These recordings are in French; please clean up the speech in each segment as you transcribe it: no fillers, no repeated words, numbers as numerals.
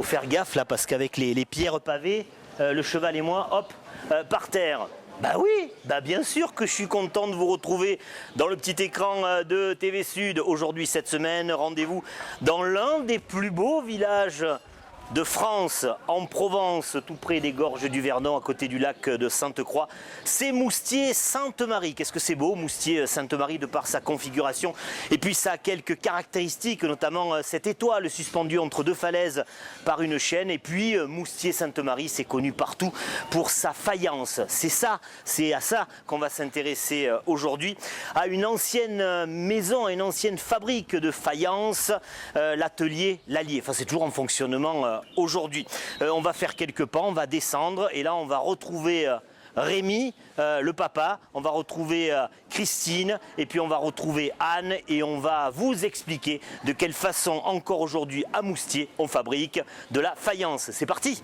faut faire gaffe là parce qu'avec les pierres pavées, le cheval et moi, hop, par terre. Bah oui, bah bien sûr que je suis content de vous retrouver dans le petit écran de TV Sud. Aujourd'hui, cette semaine, rendez-vous dans l'un des plus beaux villages de France, en Provence, tout près des gorges du Verdon, à côté du lac de Sainte-Croix. C'est Moustier-Sainte-Marie. Qu'est-ce que c'est beau, Moustier-Sainte-Marie, de par sa configuration. Et puis ça a quelques caractéristiques, notamment cette étoile suspendue entre deux falaises par une chaîne. Et puis Moustier-Sainte-Marie, c'est connu partout pour sa faïence. C'est à ça qu'on va s'intéresser aujourd'hui. À une ancienne maison, à une ancienne fabrique de faïence, l'atelier Lallier. Enfin, c'est toujours en fonctionnement aujourd'hui. On va faire quelques pas, on va descendre et là on va retrouver Rémi, le papa, on va retrouver Christine et puis on va retrouver Anne et on va vous expliquer de quelle façon encore aujourd'hui à Moustier on fabrique de la faïence. C'est parti!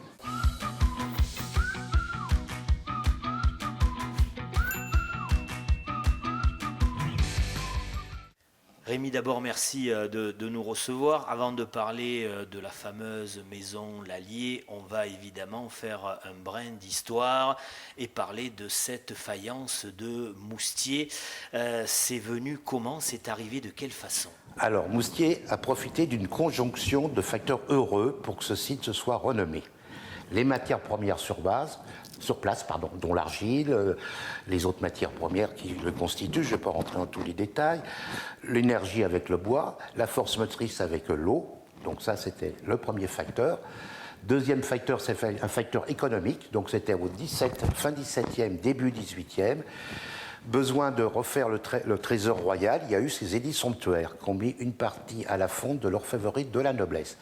Rémi, d'abord, merci de nous recevoir. Avant de parler de la fameuse maison Lallier, on va évidemment faire un brin d'histoire et parler de cette faïence de Moustier. C'est venu comment? C'est arrivé de quelle façon? Alors, Moustier a profité d'une conjonction de facteurs heureux pour que ce site se soit renommé. Les matières premières sur place, dont l'argile, les autres matières premières qui le constituent, je ne vais pas rentrer dans tous les détails, l'énergie avec le bois, la force motrice avec l'eau, donc ça c'était le premier facteur. Deuxième facteur, c'est un facteur économique, donc c'était au fin 17e, début 18e. Besoin de refaire le trésor royal, il y a eu ces édits somptuaires qui ont mis une partie à la fonte de l'orfèvrerie de la noblesse.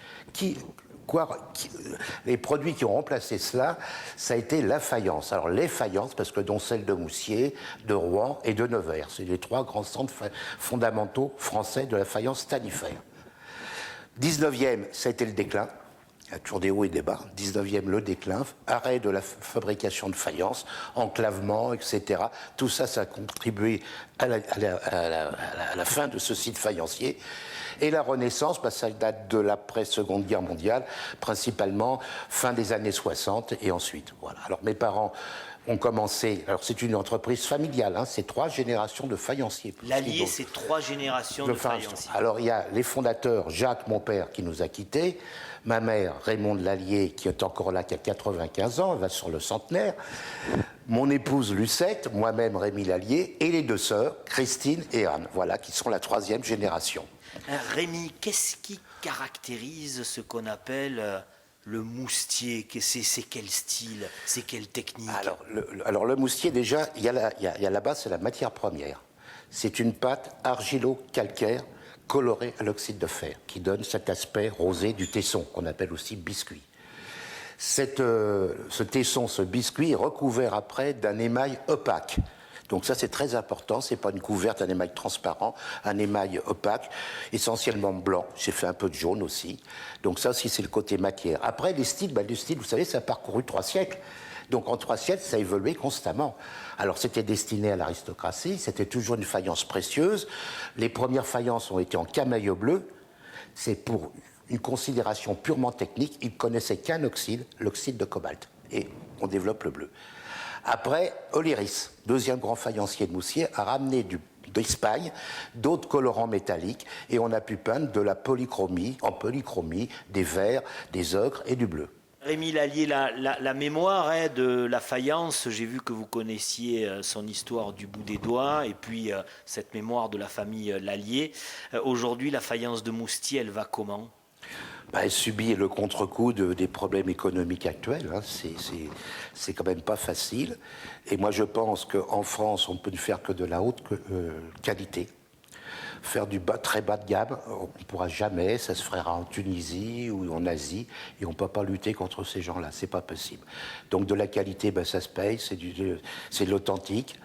Les produits qui ont remplacé cela, ça a été la faïence. Alors les faïences, parce que dont celle de Moustier, de Rouen et de Nevers. C'est les trois grands centres fondamentaux français de la faïence stannifère. 19e, ça a été le déclin. Il y a toujours des hauts et des bas. 19e, le déclin, arrêt de la fabrication de faïence, enclavement, etc. Tout ça, ça a contribué à la fin de ce site faïencier. Et la Renaissance, ça date de l'après-Seconde Guerre mondiale, principalement fin des années 60 et ensuite. Voilà. Alors mes parents ont commencé, alors c'est une entreprise familiale, c'est 3 générations de faïenciers. Lallier, c'est 3 générations de faïenciers. Alors il y a les fondateurs, Jacques, mon père, qui nous a quittés, ma mère, Raymonde Lallier, qui est encore là, qui a 95 ans, elle va sur le centenaire, mon épouse Lucette, moi-même Rémi Lallier, et les 2 sœurs, Christine et Anne, voilà, qui sont la 3e génération. Rémi, qu'est-ce qui caractérise ce qu'on appelle le moustier? C'est quel style? C'est quelle technique? Alors le moustier, déjà, il y a là-bas, c'est la matière première. C'est une pâte argilo-calcaire colorée à l'oxyde de fer qui donne cet aspect rosé du tesson, qu'on appelle aussi biscuit. Ce tesson, ce biscuit, est recouvert après d'un émail opaque. Donc ça, c'est très important. C'est pas une couverte, un émail transparent, un émail opaque, essentiellement blanc. J'ai fait un peu de jaune aussi. Donc ça aussi, c'est le côté matière. Après, les styles, vous savez, ça a parcouru 3 siècles. Donc en 3 siècles, ça a évolué constamment. Alors c'était destiné à l'aristocratie, c'était toujours une faïence précieuse. Les premières faïences ont été en camaïeu bleu. C'est pour une considération purement technique. Ils ne connaissaient qu'un oxyde, l'oxyde de cobalt. Et on développe le bleu. Après, Olyris, 2e grand faïencier de Moustier, a ramené d'Espagne d'autres colorants métalliques et on a pu peindre de la polychromie, des verts, des ocres et du bleu. Rémi Lallier, la mémoire de la faïence, j'ai vu que vous connaissiez son histoire du bout des doigts et puis cette mémoire de la famille Lallier. Aujourd'hui, la faïence de Moustier, elle va comment? Elle subit le contre-coup des problèmes économiques actuels. C'est quand même pas facile. Et moi, je pense qu'en France, on ne peut faire que de la haute qualité. Faire du très bas de gamme, on ne pourra jamais. Ça se fera en Tunisie ou en Asie. Et on ne peut pas lutter contre ces gens-là. C'est pas possible. Donc, de la qualité, ça se paye. C'est de l'authentique.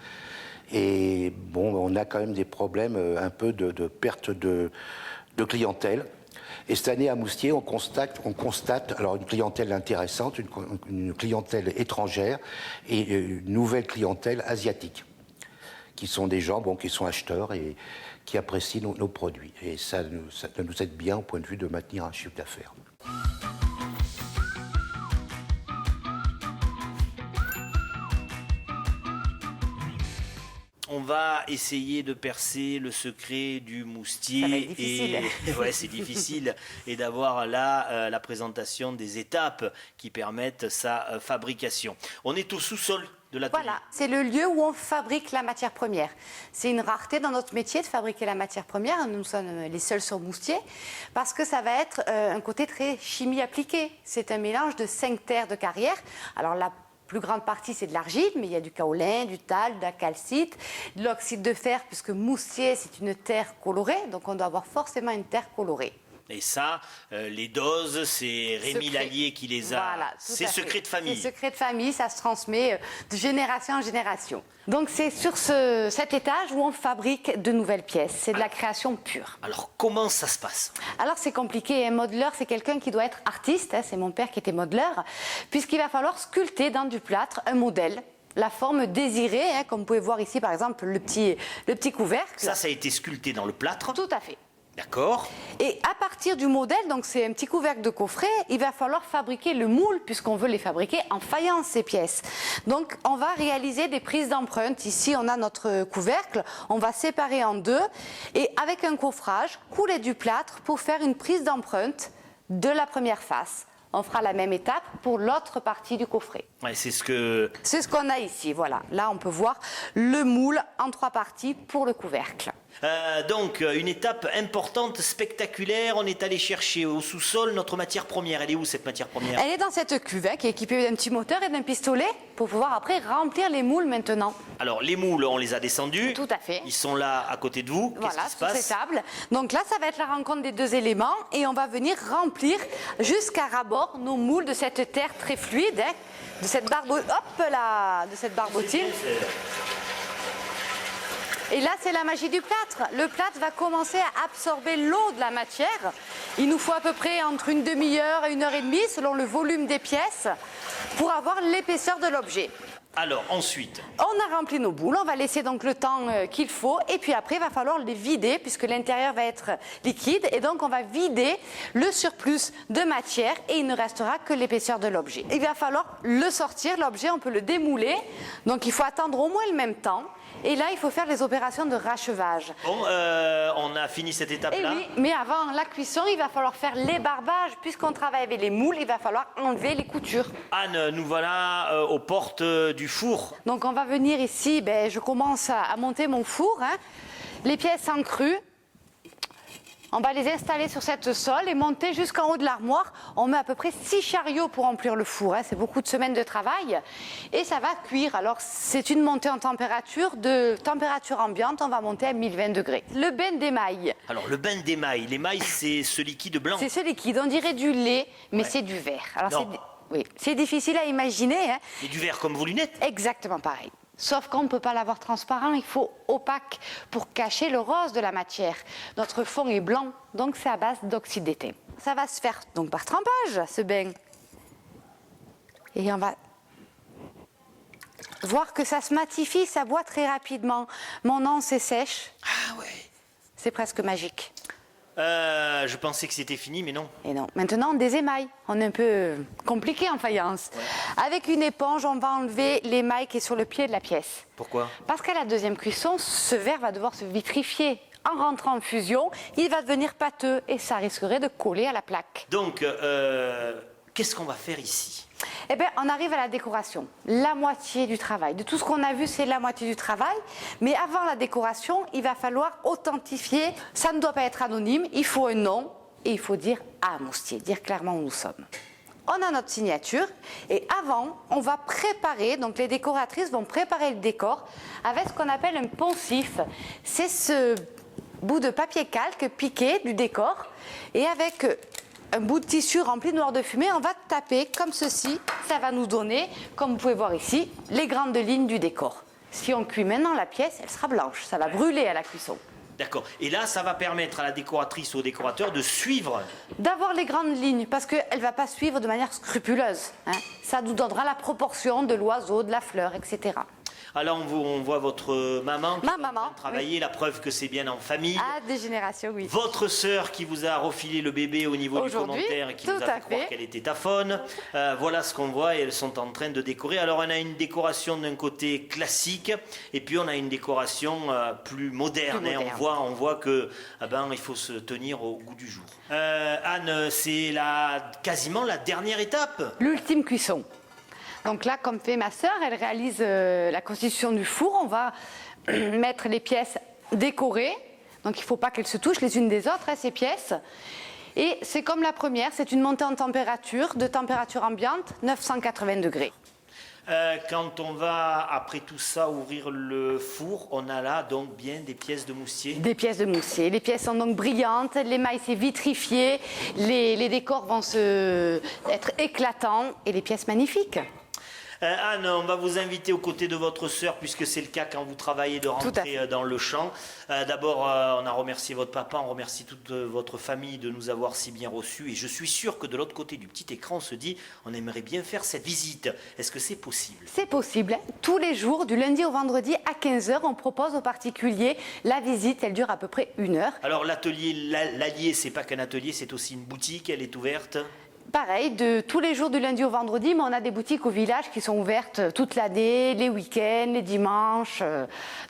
Et bon, on a quand même des problèmes un peu de perte de clientèle. Et cette année, à Moustier, on constate alors une clientèle intéressante, une clientèle étrangère et une nouvelle clientèle asiatique, qui sont des gens qui sont acheteurs et qui apprécient nos produits. Et ça nous aide bien au point de vue de maintenir un chiffre d'affaires. va essayer de percer le secret du moustier. Ça va être difficile. Ouais, c'est difficile. Et d'avoir là la présentation des étapes qui permettent sa fabrication. On est au sous-sol de l'atelier. Voilà, c'est le lieu où on fabrique la matière première. C'est une rareté dans notre métier de fabriquer la matière première. Nous sommes les seuls sur Moustier parce que ça va être un côté très chimie appliquée. C'est un mélange de 5 terres de carrière. Alors la plus grande partie, c'est de l'argile, mais il y a du kaolin, du tal, de la calcite, de l'oxyde de fer, puisque Moustier, c'est une terre colorée, donc on doit avoir forcément une terre colorée. Et ça, les doses, c'est Rémi Secret. Lallier qui les a. Voilà, tout c'est à fait. secret de famille. C'est secret de famille, ça se transmet de génération en génération. Donc c'est sur cet étage où on fabrique de nouvelles pièces. C'est de la création pure. Alors, comment ça se passe? Alors c'est compliqué, un modeleur c'est quelqu'un qui doit être artiste, hein, c'est mon père qui était modeleur, puisqu'il va falloir sculpter dans du plâtre un modèle, la forme désirée, hein, comme vous pouvez voir ici par exemple le petit couvercle. Ça a été sculpté dans le plâtre. Tout à fait. D'accord. Et à partir du modèle, donc c'est un petit couvercle de coffret, il va falloir fabriquer le moule puisqu'on veut les fabriquer en faïence ces pièces. Donc on va réaliser des prises d'empreintes. Ici on a notre couvercle, on va séparer en deux et avec un coffrage, couler du plâtre pour faire une prise d'empreinte de la première face. On fera la même étape pour l'autre partie du coffret. Ouais, c'est ce qu'on a ici, voilà. Là on peut voir le moule en 3 parties pour le couvercle. Donc, une étape importante, spectaculaire. On est allé chercher au sous-sol notre matière première. Elle est où, cette matière première? Elle est dans cette cuve qui est équipée d'un petit moteur et d'un pistolet pour pouvoir après remplir les moules maintenant. Alors, les moules, on les a descendus. Tout à fait. Ils sont là à côté de vous. Qu'est-ce Voilà, qui se sur passe? ces tables. Donc là, ça va être la rencontre des deux éléments et on va venir remplir jusqu'à ras-bord nos moules de cette terre très fluide, hein, de cette barbotine. Et là, c'est la magie du plâtre. Le plâtre va commencer à absorber l'eau de la matière. Il nous faut à peu près entre une demi-heure et 1h30, selon le volume des pièces, pour avoir l'épaisseur de l'objet. Alors, ensuite? On a rempli nos boules, on va laisser donc le temps qu'il faut, et puis après, il va falloir les vider, puisque l'intérieur va être liquide, et donc on va vider le surplus de matière, et il ne restera que l'épaisseur de l'objet. Il va falloir le sortir, l'objet, on peut le démouler, donc il faut attendre au moins le même temps. Et là, il faut faire les opérations de rachevage. Bon, on a fini cette étape-là. Et oui, mais avant la cuisson, il va falloir faire l'ébarbage. Puisqu'on travaille avec les moules, il va falloir enlever les coutures. Anne, nous voilà aux portes du four. Donc on va venir ici, je commence à monter mon four. Hein. Les pièces en cru. On va les installer sur cette sole et monter jusqu'en haut de l'armoire. On met à peu près 6 chariots pour remplir le four. Hein. C'est beaucoup de semaines de travail. Et ça va cuire. Alors, c'est une montée en température. De température ambiante, on va monter à 1020 degrés. Le bain d'émail. Alors, le bain d'émail. L'émail, c'est ce liquide blanc. C'est ce liquide. On dirait du lait, mais c'est du verre. Alors, oui, c'est difficile à imaginer. Hein. Et du verre comme vos lunettes? Exactement pareil. Sauf qu'on ne peut pas l'avoir transparent, il faut opaque pour cacher le rose de la matière. Notre fond est blanc, donc c'est à base d'oxyde d'étain. Ça va se faire donc par trempage, ce bain. Et on va voir que ça se matifie, ça boit très rapidement. Mon anse est sèche. Ah ouais. C'est presque magique. Je pensais que c'était fini, mais non. Et non. Maintenant, on désémaille. On est un peu compliqué en faïence. Ouais. Avec une éponge, on va enlever l'émail qui est sur le pied de la pièce. Pourquoi? Parce qu'à la deuxième cuisson, ce verre va devoir se vitrifier. En rentrant en fusion, il va devenir pâteux et ça risquerait de coller à la plaque. Donc, qu'est-ce qu'on va faire ici? Eh bien, on arrive à la décoration. La moitié du travail. De tout ce qu'on a vu, c'est la moitié du travail. Mais avant la décoration, il va falloir authentifier. Ça ne doit pas être anonyme. Il faut un nom et il faut dire à Moustier, dire clairement où nous sommes. On a notre signature et avant, on va préparer, donc les décoratrices vont préparer le décor avec ce qu'on appelle un poncif. C'est ce bout de papier calque piqué du décor et avec un bout de tissu rempli de noir de fumée, on va taper comme ceci. Ça va nous donner, comme vous pouvez voir ici, les grandes lignes du décor. Si on cuit maintenant la pièce, elle sera blanche. Ça va brûler à la cuisson. D'accord. Et là, ça va permettre à la décoratrice ou au décorateur de suivre. D'avoir les grandes lignes, parce qu'elle ne va pas suivre de manière scrupuleuse. Hein. Ça nous donnera la proportion de l'oiseau, de la fleur, etc. Alors on voit votre maman qui Ma est en train maman, de travailler, oui. la preuve que c'est bien en famille. Ah, des générations, oui. Votre sœur qui vous a refilé le bébé au niveau du Aujourd'hui, commentaire et qui tout vous a à fait croire fait. qu'elle était taphone. Voilà ce qu'on voit et elles sont en train de décorer. Alors on a une décoration d'un côté classique et puis on a une décoration plus moderne. Plus Hein. moderne. On voit que il faut se tenir au goût du jour. Anne, c'est quasiment la dernière étape. L'ultime cuisson. Donc là, comme fait ma sœur, elle réalise la constitution du four. On va mettre les pièces décorées. Donc il ne faut pas qu'elles se touchent les unes des autres, hein, ces pièces. Et c'est comme la première, c'est une montée en température, de température ambiante, 980 degrés. Quand on va, après tout ça, ouvrir le four, on a là donc bien des pièces de moussier. Des pièces de moussier. Les pièces sont donc brillantes, l'émail s'est vitrifié, les décors vont être éclatants et les pièces magnifiques. Anne, on va vous inviter aux côtés de votre sœur, puisque c'est le cas quand vous travaillez, de rentrer dans le champ. D'abord, on a remercié votre papa, on remercie toute votre famille de nous avoir si bien reçus. Et je suis sûr que de l'autre côté du petit écran, on se dit, on aimerait bien faire cette visite. Est-ce que c'est possible? C'est possible. Tous les jours, du lundi au vendredi à 15h, on propose aux particuliers la visite. Elle dure à peu près 1 heure. Alors l'atelier l'Allier, c'est pas qu'un atelier, c'est aussi une boutique, elle est ouverte? Pareil, de tous les jours du lundi au vendredi, mais on a des boutiques au village qui sont ouvertes toute l'année, les week-ends, les dimanches,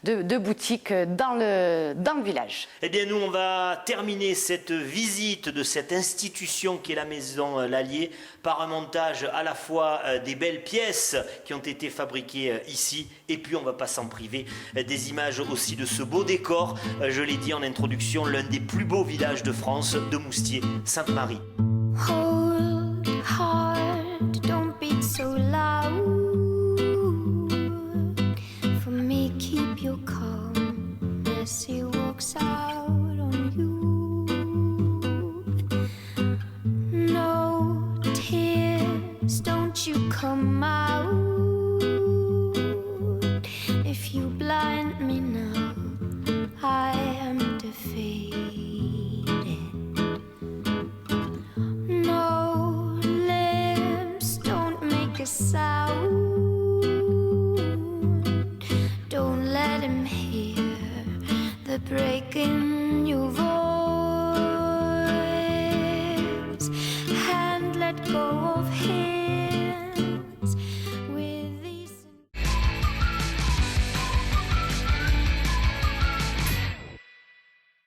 deux boutiques dans le village. Eh bien, nous, on va terminer cette visite de cette institution qui est la maison L'Allier par un montage à la fois des belles pièces qui ont été fabriquées ici, et puis on va pas s'en priver, des images aussi de ce beau décor. Je l'ai dit en introduction, l'un des plus beaux villages de France, de Moustier, Sainte-Marie. Hold hard, don't beat so loud. For me, keep your calm as he walks out on you. No tears, don't you come out. If you blind me now, I am defeated. Sound. Don't let him hear the break in your voice. And let go